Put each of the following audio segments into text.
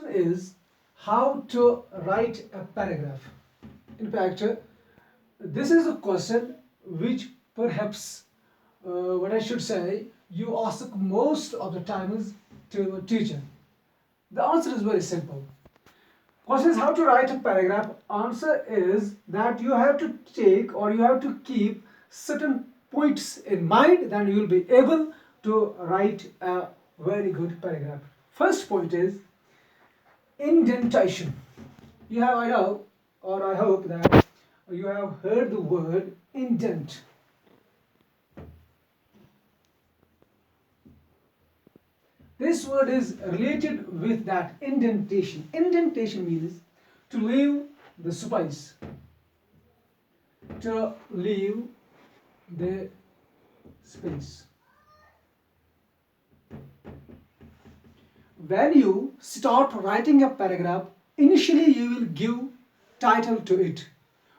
Is how to write a paragraph. In fact, this is a question which perhaps, what I should say, you ask most of the times to a teacher. The answer is very simple. Question is how to write a paragraph. Answer is that you have to take or you have to keep certain points in mind, then you will be able to write a very good paragraph. First point is indentation. You have, I know, or I hope that you have heard the word indent. This word is related with that indentation. Indentation means to leave the space. To leave the space. When you start writing a paragraph, initially you will give title to it.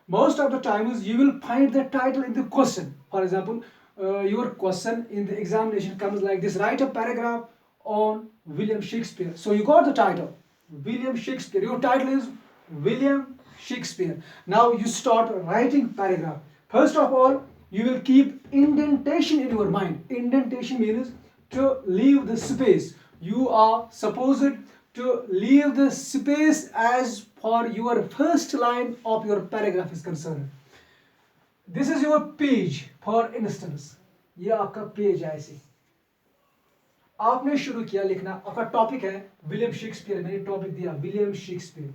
Most of the times you will find the title in the question. For example, your question in the examination comes like this: write a paragraph on William Shakespeare. So you got the title, William Shakespeare. Your title is William Shakespeare. Now you start writing paragraph. First of all, you will keep indentation in your mind. Indentation means to leave the space. You are supposed to leave the space as for your first line of your paragraph is concerned. This is your page, for instance. ये आपका page है ऐसे. आपने शुरू किया लिखना, आपका topic है विलियम शेक्सपियर. मैंने टॉपिक दिया विलियम शेक्सपियर.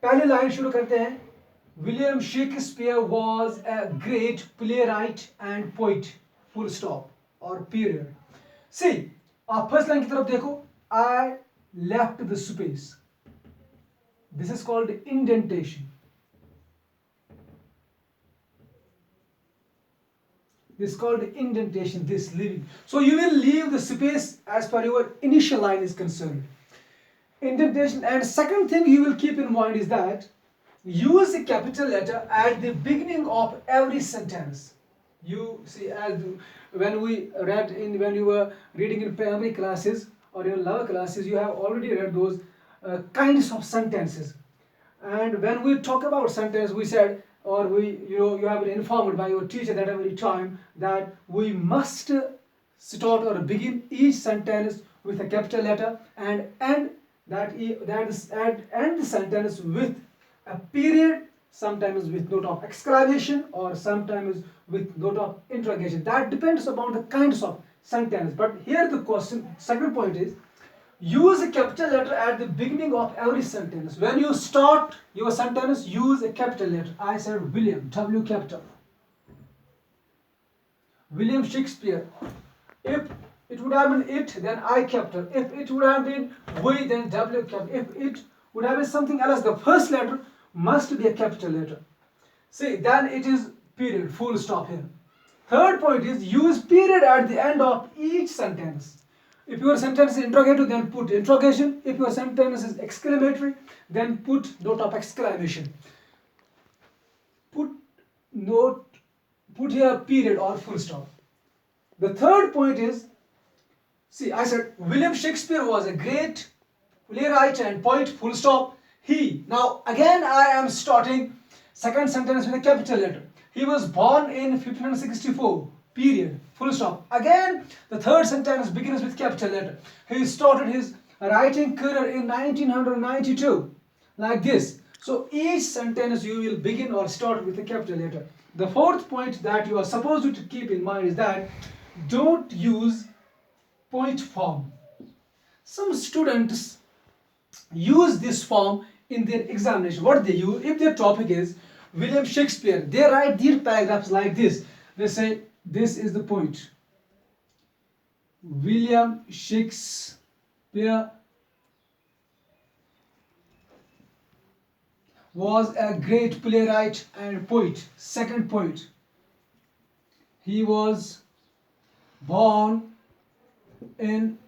पहली लाइन शुरू करते हैं. William Shakespeare was a great play right and poet, full stop और पीरियड. सी, आप फर्स्ट लाइन की तरफ देखो. I left the space. This is called indentation. This is called indentation, this leaving. So you will leave the space as per your initial line is concerned. Indentation. And second thing you will keep in mind is that use a capital letter at the beginning of every sentence. You see, as when you were reading in primary classes or in lower classes, you have already read those kinds of sentences. And when we talk about sentence, we said, or you have been informed by your teacher that every time that we must start or begin each sentence with a capital letter and end the sentence with a period, sometimes with note of exclamation or sometimes with note of interrogation. That depends upon the kinds of sentence. But here the question, second point is, use a capital letter at the beginning of every sentence. When you start your sentence, use a capital letter. I said William, W capital. William Shakespeare. If it would have been it, then I capital. If it would have been we, then W capital. If it would have been something else, the first letter must be a capital letter. See, then it is period, full stop here. Third point is use period at the end of each sentence. If your sentence is interrogative, then put interrogation. If your sentence is exclamatory, then put note of exclamation. Put here period or full stop. The third point is, see, I said William Shakespeare was a great playwright and poet, full stop. He. Now again I am starting second sentence with a capital letter. He was born in 1564. Period, full stop. Again, the third sentence begins with capital letter. He started his writing career in 1992, like this. So each sentence you will begin or start with a capital letter. The fourth point that you are supposed to keep in mind is that don't use point form. Some students use this form in their examination. What they use, if their topic is William Shakespeare, they write their paragraphs like this. They say, this is the point. William Shakespeare was a great playwright and poet. Second point. He was born in